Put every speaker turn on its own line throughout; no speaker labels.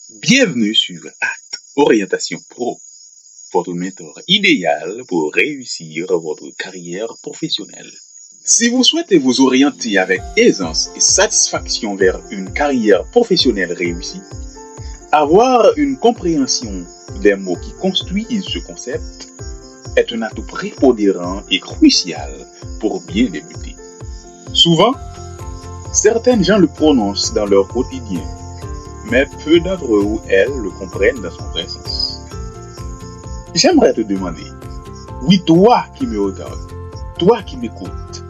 Bienvenue sur Acte Orientation Pro, votre mentor idéal pour réussir votre carrière professionnelle. Si vous souhaitez vous orienter avec aisance et satisfaction vers une carrière professionnelle réussie, avoir une compréhension des mots qui construisent ce concept est un atout prépondérant et crucial pour bien débuter. Souvent, certains gens le prononcent dans leur quotidien, mais peu d'entre eux ou elles le comprennent dans son vrai sens. J'aimerais te demander, oui, toi qui me regardes, toi qui m'écoutes,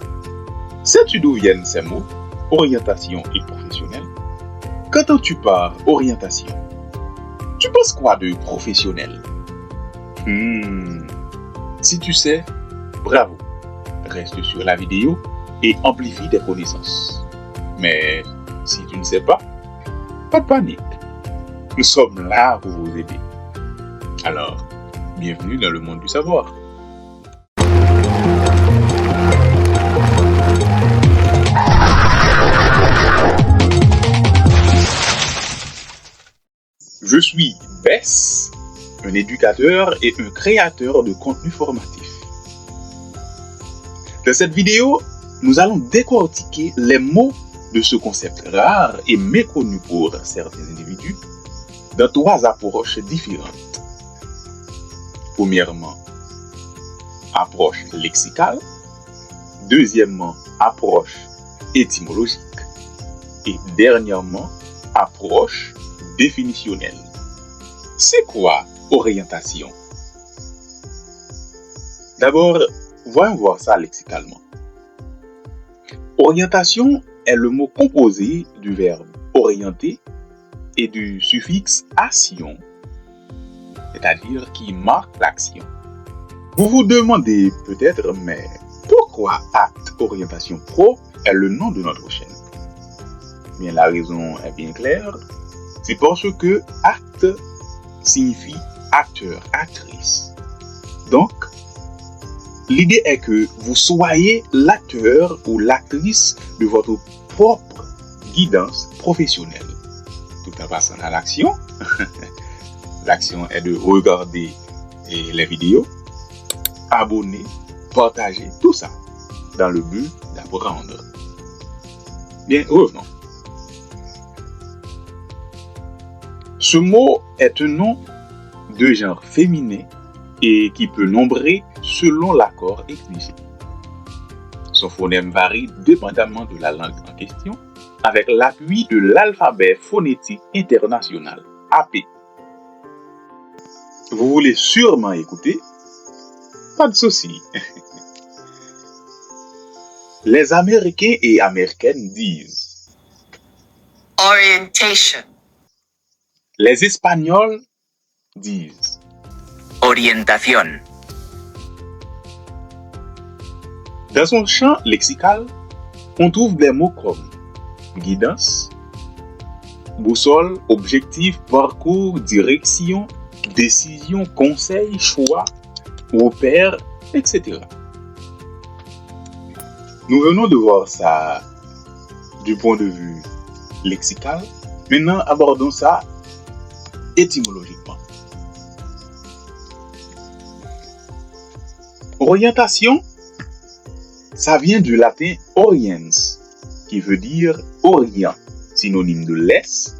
sais-tu d'où viennent ces mots, orientation et professionnel? Quand tu parles orientation, tu penses quoi de professionnel? Si tu sais, bravo, reste sur la vidéo et amplifie tes connaissances. Mais si tu ne sais pas de panique, nous sommes là pour vous aider. Alors, bienvenue dans le monde du savoir. Je suis Bess, un éducateur et un créateur de contenu formatif. Dans cette vidéo, nous allons décortiquer les mots de ce concept rare et méconnu pour certains individus dans trois approches différentes. Premièrement, approche lexicale. Deuxièmement, approche étymologique. Et dernièrement, approche définitionnelle. C'est quoi orientation? D'abord, voyons voir ça lexicalement. Orientation est le mot composé du verbe orienter et du suffixe ation, c'est-à-dire qui marque l'action. Vous vous demandez peut-être, mais pourquoi Acte Orientation Pro est le nom de notre chaîne? Bien, la raison est bien claire. C'est parce que acte signifie acteur, actrice. Donc, l'idée est que vous soyez l'acteur ou l'actrice de votre propre guidance professionnelle. Tout en passant à l'action. L'action est de regarder les vidéos, abonner, partager, tout ça, dans le but d'apprendre. Bien, revenons. Ce mot est un nom de genre féminin et qui peut nombrer selon l'accord exigé. Son phonème varie dépendamment de la langue en question, avec l'appui de l'alphabet phonétique international, AP. Vous voulez sûrement écouter? Pas de souci. Les Américains et Américaines disent
Orientation.
Les Espagnols disent
Orientación.
Dans son champ lexical, on trouve des mots comme guidance, boussole, objectif, parcours, direction, décision, conseil, choix, repère, etc. Nous venons de voir ça du point de vue lexical. Maintenant, abordons ça étymologiquement. Orientation, ça vient du latin oriens, qui veut dire orient, synonyme de l'est,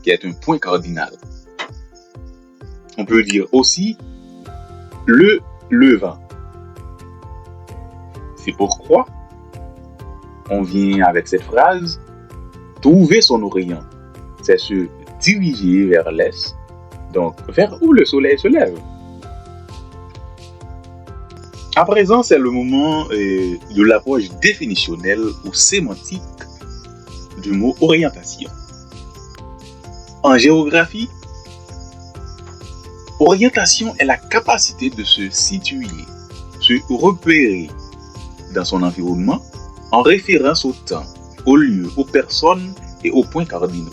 qui est un point cardinal. On peut dire aussi le levant. C'est pourquoi on vient avec cette phrase trouver son orient. C'est se diriger vers l'est, donc vers où le soleil se lève. À présent, c'est le moment de l'approche définitionnelle ou sémantique du mot orientation. En géographie, orientation est la capacité de se situer, se repérer dans son environnement en référence au temps, au lieu, aux personnes et aux points cardinaux.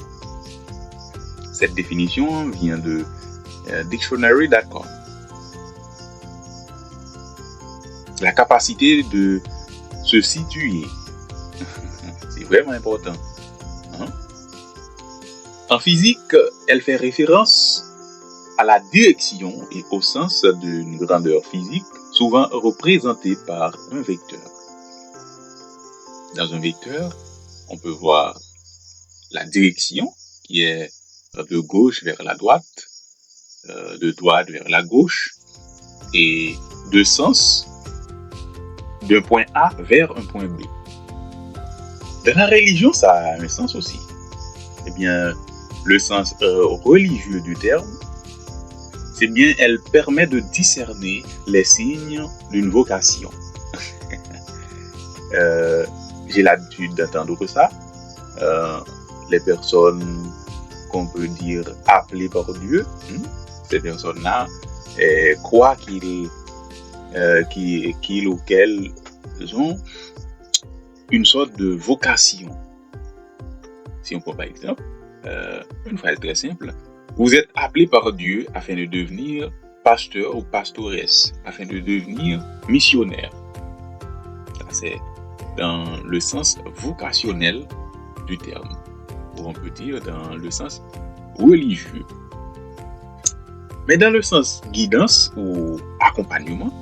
Cette définition vient de dictionary.com. La capacité de se situer, c'est vraiment important. En physique, elle fait référence à la direction et au sens d'une grandeur physique, souvent représentée par un vecteur. Dans un vecteur, on peut voir la direction qui est de gauche vers la droite, de droite vers la gauche, et de sens d'un point A vers un point B. Dans la religion, ça a un sens aussi. Eh bien, le sens religieux du terme, c'est bien, elle permet de discerner les signes d'une vocation. J'ai l'habitude d'entendre ça. Les personnes qu'on peut dire appelées par Dieu, ces personnes-là croient qu'ils ou qu'elles ont une sorte de vocation. Si on prend par exemple une phrase très simple, vous êtes appelé par Dieu afin de devenir pasteur ou pastoresse, afin de devenir missionnaire. Ça, c'est dans le sens vocationnel du terme, ou on peut dire dans le sens religieux. Mais dans le sens guidance ou accompagnement,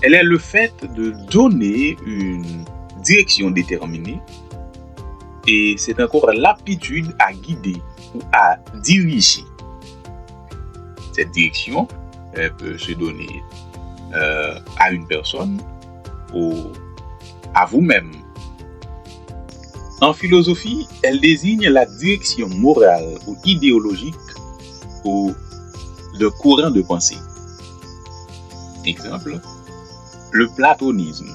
elle est le fait de donner une direction déterminée, et c'est encore l'aptitude à guider ou à diriger. Cette direction peut se donner à une personne ou à vous-même. En philosophie, elle désigne la direction morale ou idéologique ou de courant de pensée. Exemple, le platonisme.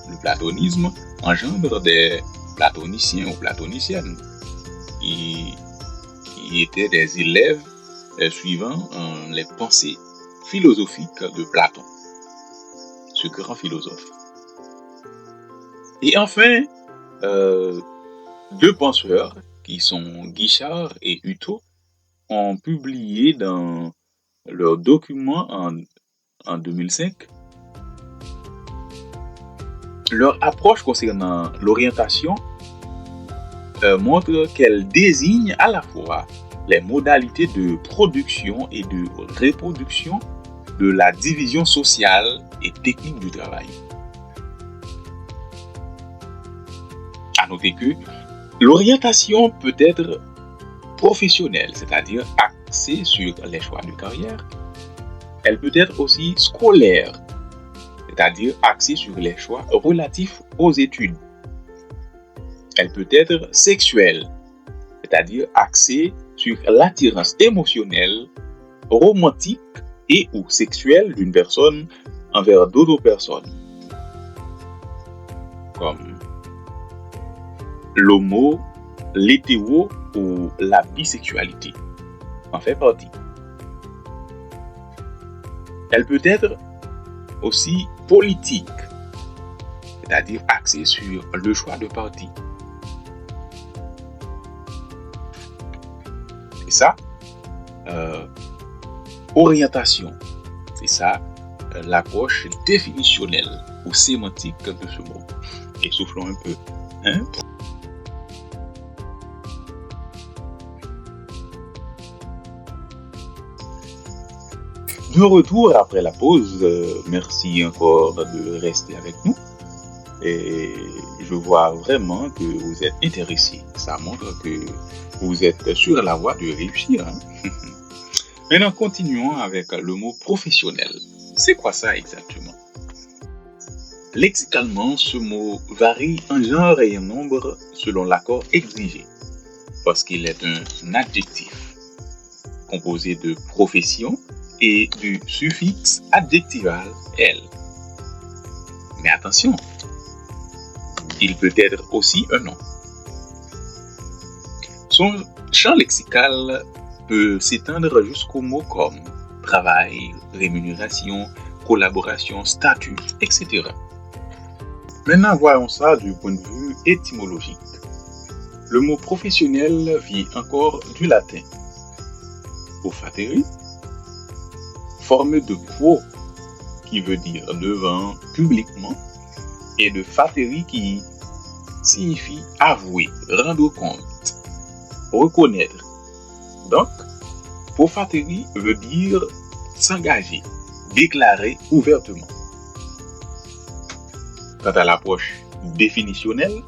Le platonisme engendre des platoniciens ou platoniciennes qui étaient des élèves suivant les pensées philosophiques de Platon, ce grand philosophe. Et enfin, deux penseurs qui sont Guichard et Hutto ont publié dans leur document en 2005 leur approche concernant l'orientation montre qu'elle désigne à la fois les modalités de production et de reproduction de la division sociale et technique du travail. À noter que l'orientation peut être professionnelle, c'est-à-dire axée sur les choix de carrière. Elle peut être aussi scolaire, c'est-à-dire axée sur les choix relatifs aux études. Elle peut être sexuelle, c'est-à-dire axée sur l'attirance émotionnelle, romantique et ou sexuelle d'une personne envers d'autres personnes, comme l'homo, l'hétéro ou la bisexualité en fait partie. Elle peut être aussi politique, c'est-à-dire axée sur le choix de parti. C'est ça, orientation. C'est ça, l'approche définitionnelle ou sémantique de ce mot. Et soufflons un peu. De retour après la pause, merci encore de rester avec nous. Et je vois vraiment que vous êtes intéressés. Ça montre que vous êtes sur la voie de réussir. Maintenant, continuons avec le mot professionnel. C'est quoi ça exactement? Lexicalement, ce mot varie en genre et en nombre selon l'accord exigé, parce qu'il est un adjectif composé de profession et du suffixe adjectival elle. Mais attention, il peut être aussi un nom. Son champ lexical peut s'étendre jusqu'aux mots comme travail, rémunération, collaboration, statut, etc. Maintenant, voyons ça du point de vue étymologique. Le mot professionnel vient encore du latin. Profatere, formé de pro, qui veut dire devant, publiquement, et de fateri qui signifie avouer, rendre compte. reconnaître. Donc, prophaterie veut dire s'engager, déclarer ouvertement. Quant à l'approche définitionnelle,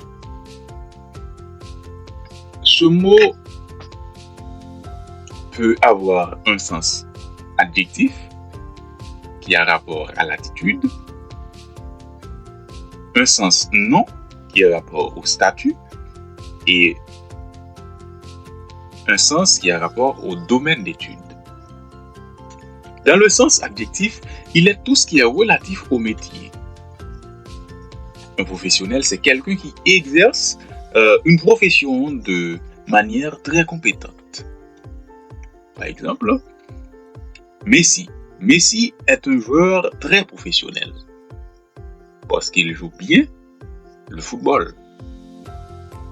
ce mot peut avoir un sens adjectif qui a rapport à l'attitude, un sens non qui a rapport au statut et un sens qui a rapport au domaine d'étude. Dans le sens adjectif, il est tout ce qui est relatif au métier. Un professionnel, c'est quelqu'un qui exerce une profession de manière très compétente. Par exemple, Messi. Messi est un joueur très professionnel parce qu'il joue bien le football.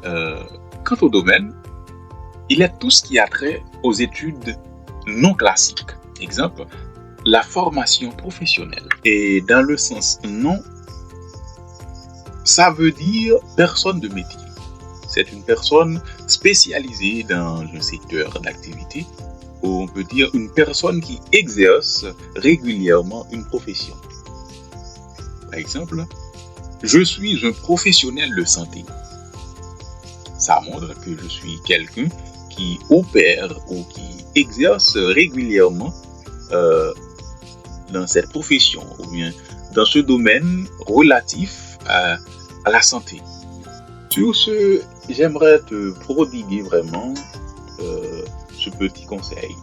Quant au domaine, il est tout ce qui a trait aux études non classiques. Exemple, la formation professionnelle. Et dans le sens non, ça veut dire personne de métier. C'est une personne spécialisée dans un secteur d'activité, ou on peut dire une personne qui exerce régulièrement une profession. Par exemple, je suis un professionnel de santé. Ça montre que je suis quelqu'un qui opère ou qui exerce régulièrement dans cette profession ou bien dans ce domaine relatif à la santé. Sur ce, j'aimerais te prodiguer vraiment ce petit conseil.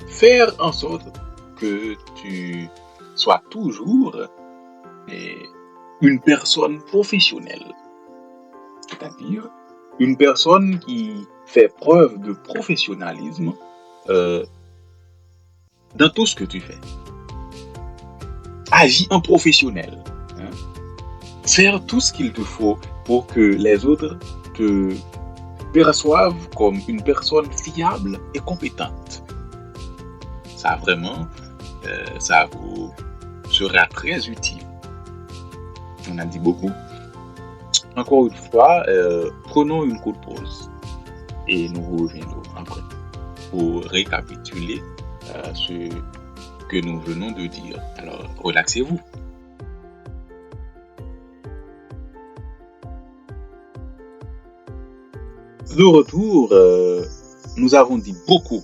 Faire en sorte que tu sois toujours une personne professionnelle, c'est-à-dire une personne qui fait preuve de professionnalisme dans tout ce que tu fais. Agis en professionnel. Faire tout ce qu'il te faut pour que les autres te perçoivent comme une personne fiable et compétente. Ça vraiment, ça vous sera très utile. On a dit beaucoup. Encore une fois, prenons une courte pause et nous reviendrons après pour récapituler ce que nous venons de dire. Alors, relaxez-vous. De retour, nous avons dit beaucoup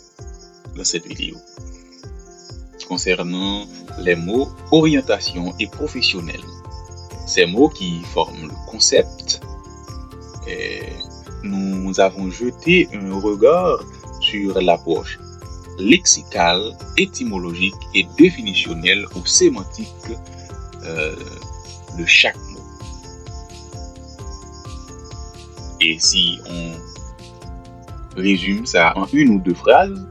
dans cette vidéo concernant les mots orientation et professionnel. Ces mots qui forment le concept. Et nous avons jeté un regard sur l'approche lexicale, étymologique et définitionnelle ou sémantique de chaque mot. Et si on résume ça en une ou deux phrases,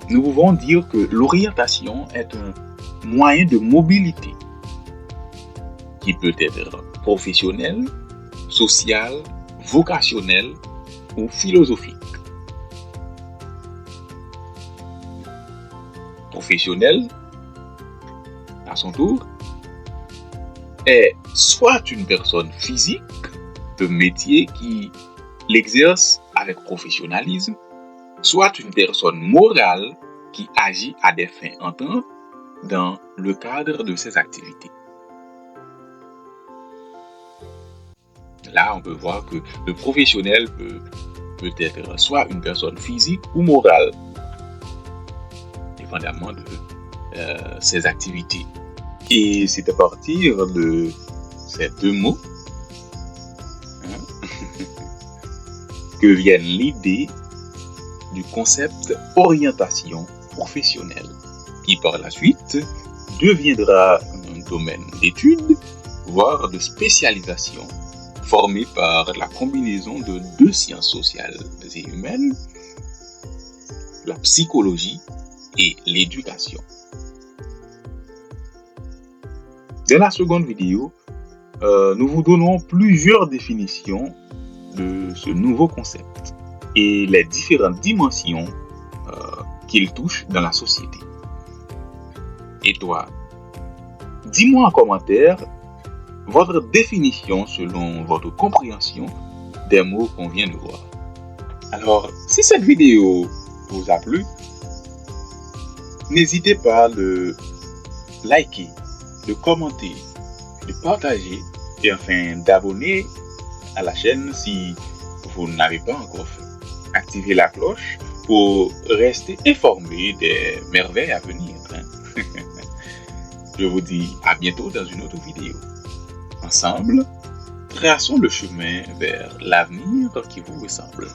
nous pouvons dire que l'orientation est un moyen de mobilité qui peut être professionnel, social, vocationnel ou philosophique. Professionnel, à son tour, est soit une personne physique de métier qui l'exerce avec professionnalisme, soit une personne morale qui agit à des fins entrantes dans le cadre de ses activités. Là, on peut voir que le professionnel peut être soit une personne physique ou morale, dépendamment de ses activités. Et c'est à partir de ces deux mots que vient l'idée du concept orientation professionnelle, qui par la suite deviendra un domaine d'étude, voire de spécialisation, formé par la combinaison de deux sciences sociales et humaines, la psychologie et l'éducation. Dans la seconde vidéo, nous vous donnons plusieurs définitions de ce nouveau concept et les différentes dimensions qu'il touche dans la société. Et toi, dis-moi en commentaire votre définition selon votre compréhension des mots qu'on vient de voir. Alors, si cette vidéo vous a plu, n'hésitez pas à le liker, de commenter, de partager et enfin d'abonner à la chaîne si vous ne l'avez pas encore fait. Activez la cloche pour rester informé des merveilles à venir. Je vous dis à bientôt dans une autre vidéo. Ensemble, traçons le chemin vers l'avenir qui vous ressemble.